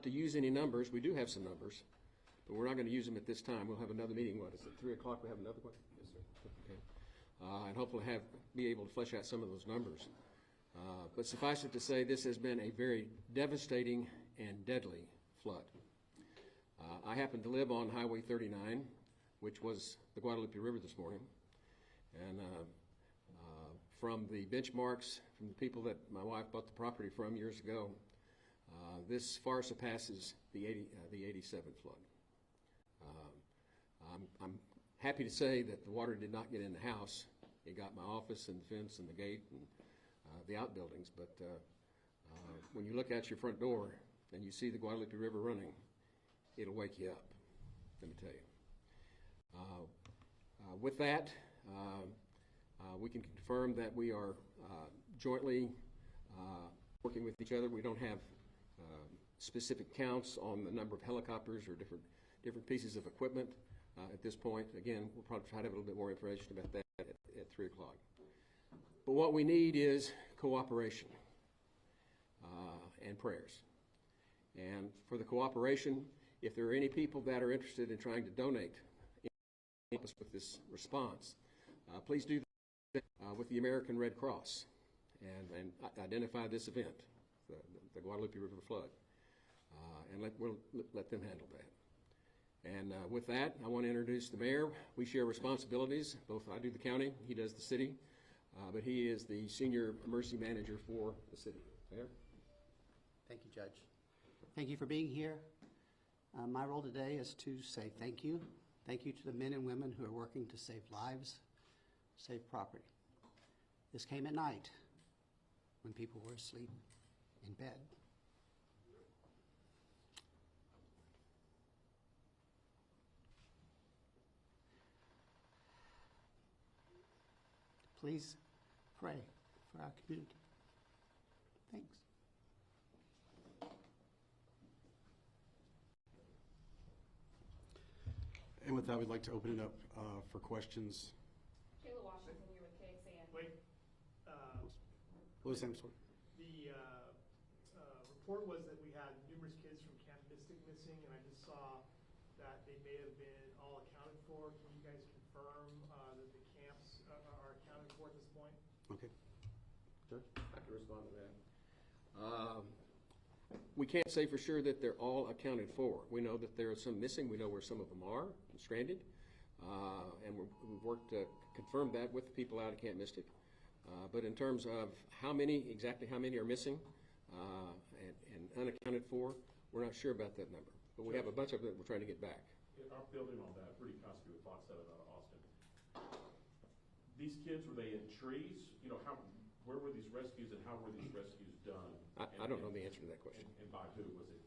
to use any numbers. We do have some numbers, but we're not going to use them at this time. We'll have another meeting. What is it? 3 o'clock. We have another one. Yes, sir. Okay. And hopefully be able to flesh out some of those numbers. But suffice it to say, this has been a very devastating and deadly flood. I happen to live on Highway 39, which was the Guadalupe River this morning, and from the benchmarks from the people that my wife bought the property from years ago, this far surpasses the 87 flood. I'm happy to say that the water did not get in the house. It got my office and the fence and the gate and the outbuildings, but when you look out your front door and you see the Guadalupe River running, it'll wake you up, let me tell you. With that, we can confirm that we are jointly working with each other. We don't have specific counts on the number of helicopters or different pieces of equipment at this point. Again, we'll probably try to have a little bit more information about that at 3 o'clock. But what we need is cooperation and prayers. And for the cooperation, if there are any people that are interested in trying to donate with this response, please do that with the American Red Cross and identify this event, the Guadalupe River flood, and we'll let them handle that. And with that, I want to introduce the mayor. We share responsibilities. Both I do the county, he does the city, but he is the senior emergency manager for the city. Mayor? Thank you, Judge. Thank you for being here. My role today is to say thank you. Thank you to the men and women who are working to save lives, save property. This came at night when people were asleep in bed. Please pray for our community. Thanks. And with that, we'd like to open it up for questions. Kayla Washington here with KXAN. Wait. What was the name? The report was that we had numerous kids from Camp Mystic missing, and I just saw that they may have been all accounted for. Can you guys confirm that the camps are accounted for at this point? Okay. Sure. I can respond to that. We can't say for sure that they're all accounted for. We know that there are some missing. We know where some of them are stranded, and we've worked to confirm that with the people out at Camp Mystic. But in terms of exactly how many are missing and unaccounted for, we're not sure about that number. But we have a bunch of them that we're trying to get back. I'm building on that. Rudy Kosky with Fox 7 out of Austin. These kids, were they in trees? You know, where were these rescues and how were these rescues done? I don't know the answer to that question. And by who? Was it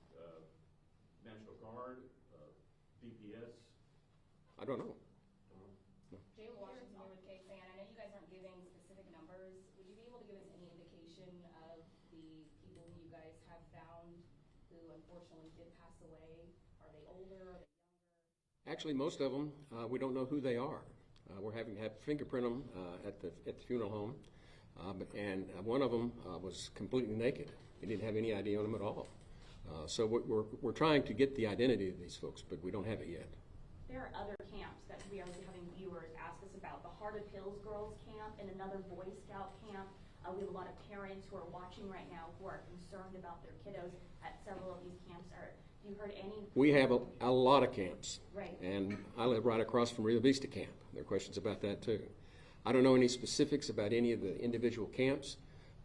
National Guard, DPS? I don't know. Jayla Washington here with KXAN. I know you guys aren't giving specific numbers. Would you be able to give us any indication of the people who you guys have found who unfortunately did pass away? Are they older? Are they younger? Actually, most of them, we don't know who they are. We're having to fingerprint them at the funeral home. And one of them was completely naked. We didn't have any ID on him at all. So we're trying to get the identity of these folks, but we don't have it yet. There are other camps that we are having viewers ask us about. The Heart of Hills Girls Camp and another Boy Scout camp. We have a lot of parents who are watching right now who are concerned about their kiddos at several of these camps. Have you heard any? We have a lot of camps. Right. And I live right across from Rio Vista Camp. There are questions about that too. I don't know any specifics about any of the individual camps.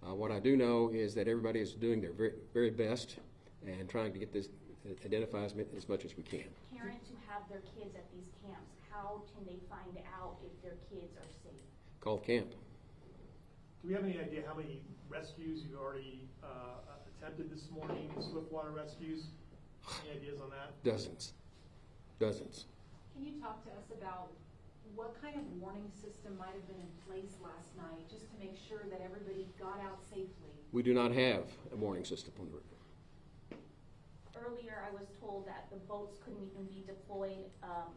What I do know is that everybody is doing their very, very best and trying to get this identified as much as we can. Parents who have their kids at these camps, how can they find out if their kids are safe? Call the camp. Do we have any idea how many rescues you've already attempted this morning, swiftwater rescues? Any ideas on that? Dozens. Dozens. Can you talk to us about what kind of warning system might have been in place last night just to make sure that everybody got out safely? We do not have a warning system on the river. Earlier, I was told that the boats couldn't even be deployed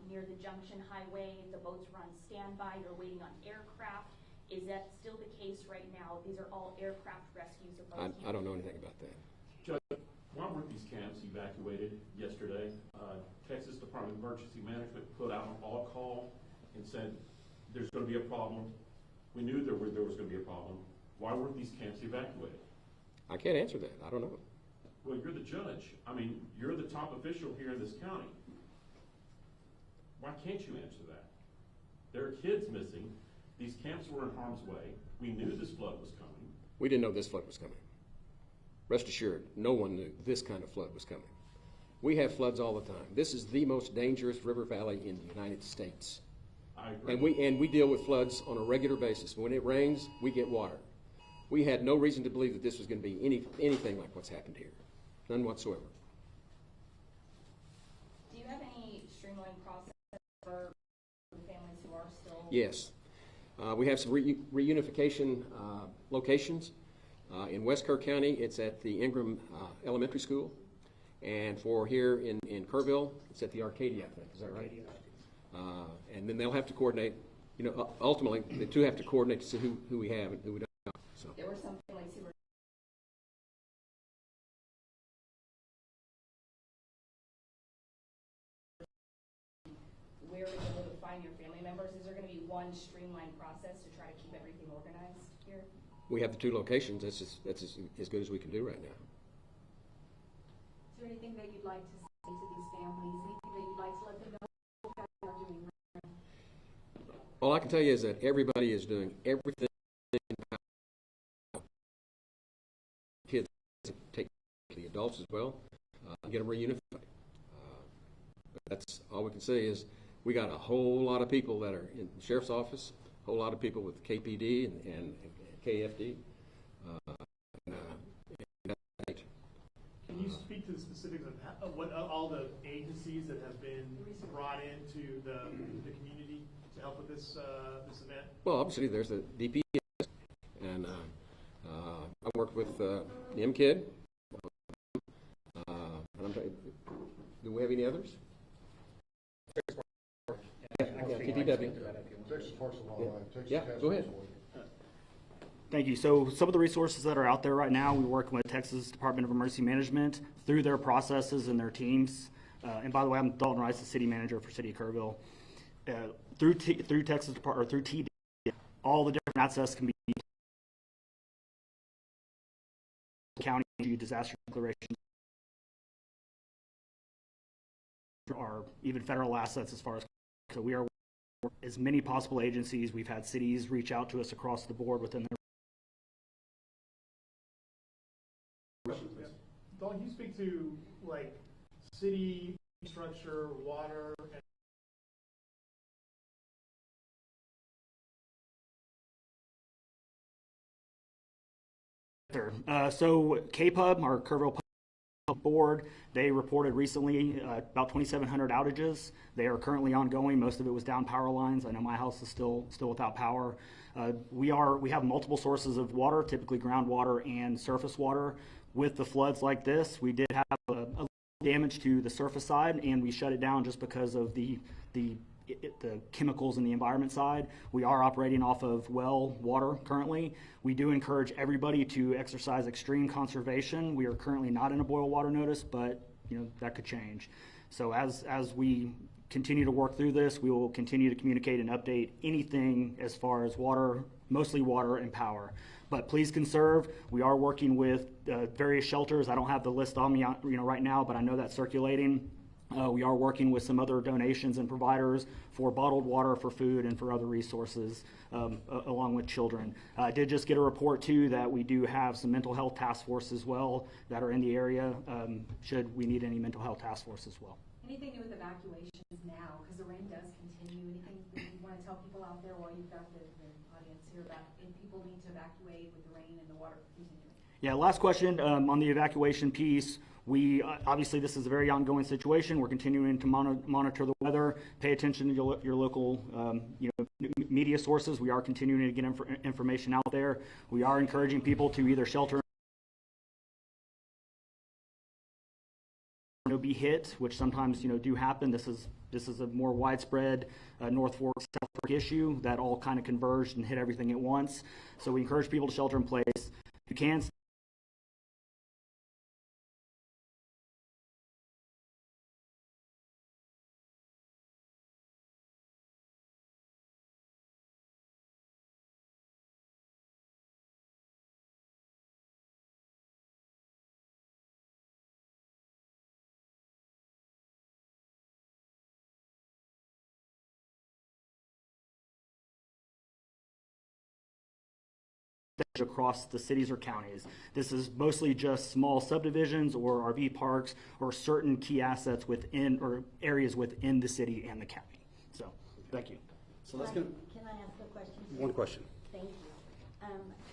near the Junction Highway. The boats were on standby. They're waiting on aircraft. Is that still the case right now? These are all aircraft rescues. I don't know anything about that. Judge, while weren't these camps evacuated yesterday? Texas Department of Emergency Management put out an all-call and said, there's going to be a problem. We knew there was going to be a problem. Why weren't these camps evacuated? I can't answer that. I don't know. Well, you're the judge. I mean, you're the top official here in this county. Why can't you answer that? There are kids missing. These camps were in harm's way. We knew this flood was coming. We didn't know this flood was coming. Rest assured, no one knew this kind of flood was coming. We have floods all the time. This is the most dangerous river valley in the United States. I agree. And we deal with floods on a regular basis. When it rains, we get water. We had no reason to believe that this was going to be anything like what's happened here. None whatsoever. Do you have any streamlined process for families who are still? Yes. We have some reunification locations. In West Kerr County, it's at the Ingram Elementary School. And for here in Kerrville, it's at the Arcadia, I think. Is that right? And then they'll have to coordinate. You know, ultimately, the two have to coordinate to see who we have and who we don't. So. There were some families who were where were you able to find your family members? Is there going to be one streamlined process to try to keep everything organized here? We have the two locations. That's as good as we can do right now. Is there anything that you'd like to say to these families? Anything that you'd like to let them know what you guys are doing? All I can tell you is that everybody is doing everything. Kids take the adults as well, get them reunified. But that's all we can say is we got a whole lot of people that are in the sheriff's office, a whole lot of people with KPD and KFD. Can you speak to the specifics of what all the agencies that have been brought into the community to help with this event? Well, obviously there's the DPS, and I worked with the MKID. And I'm trying, do we have any others? Yeah, TPW. Texas Parks and Wildlife, Texas Yeah, Task go ahead. Force. Thank you. So some of the resources that are out there right now, we work with Texas Department of Emergency Management through their processes and their teams. And by the way, I'm Dalton Rice, the city manager for City of Kerrville. Through Texas Department or through TD, all the different access can be county disaster declarations or even federal assets as far as. So we are as many possible agencies. We've had cities reach out to us across the board within their. Dalton, can you speak to like city structure, water, and So KPUB, our Kerrville Board, they reported recently about 2,700 outages. They are currently ongoing. Most of it was down power lines. I know my house is still without power. We have multiple sources of water, typically groundwater and surface water. With the floods like this, we did have a damage to the surface side, and we shut it down just because of the chemicals in the environment side. We are operating off of well water currently. We do encourage everybody to exercise extreme conservation. We are currently not in a boil water notice, but that could change. So as we continue to work through this, we will continue to communicate and update anything as far as water, mostly water and power. But please conserve. We are working with various shelters. I don't have the list on me right now, but I know that's circulating. We are working with some other donations and providers for bottled water, for food, and for other resources, along with children. I did just get a report, too, that we do have some mental health task force as well that are in the area, should we need any mental health task force as well. Anything new with evacuations now, because the rain does continue? Anything that you want to tell people out there while you've got the audience here about if people need to evacuate with the rain and the water continuing? Yeah, last question on the evacuation piece. We obviously, this is a very ongoing situation. We're continuing to monitor the weather, pay attention to your local media sources. We are continuing to get information out there. We are encouraging people to either shelter or be hit, which sometimes do happen. This is a more widespread North Fork, South Fork issue that all kind of converged and hit everything at once. So we encourage people to shelter in place. If you can, across the cities or counties. This is mostly just small subdivisions or RV parks or certain key assets within or areas within the city and the county. So, thank you. So let's go, Can I ask a question? one question. Thank you.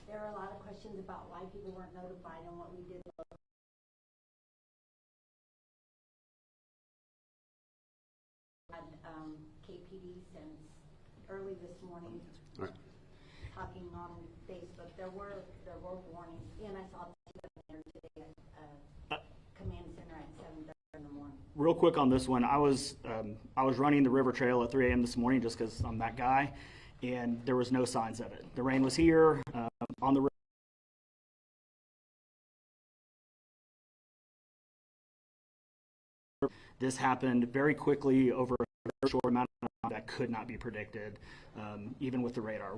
There are a lot of questions about why people weren't notified and what we did. Had KPD since early this morning, All right. talking on Facebook. There were warnings, and I saw there today at Command Center at 7:30 in the morning. Real quick on this one, I was running the river trail at 3 a.m. this morning just because I'm that guy, and there was no signs of it. The rain was here on the river. This happened very quickly over a very short amount of time that could not be predicted, even with the radar.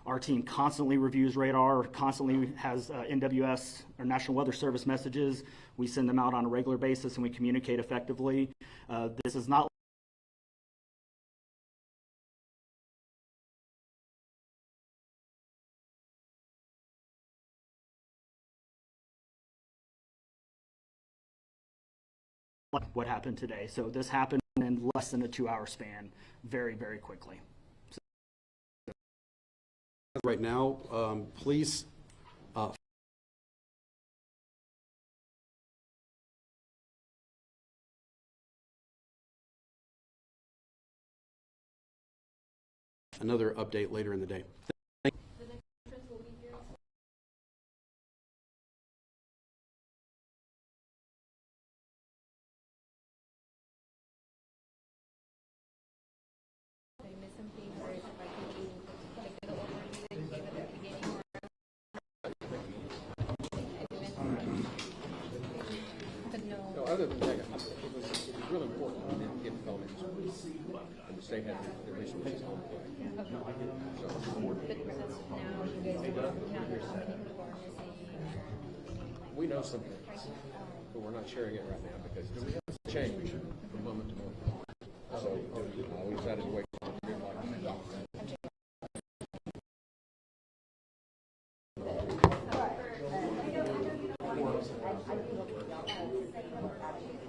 Our team constantly reviews radar, constantly has NWS or National Weather Service messages. We send them out on a regular basis and we communicate effectively. This is not like what happened today. So this happened in less than a 2-hour span, very, very quickly. Right now, police another update later in the day. The next conference will be here. Did I miss something, or if I can do like the overview that you gave at the beginning? But no. No, other than that, it was really important. We didn't get comments. And the state had their resources on play. But that's now you guys are not how many people are missing. We know some things, but we're not sharing it right now because it's changed from moment to moment. So we decided to wait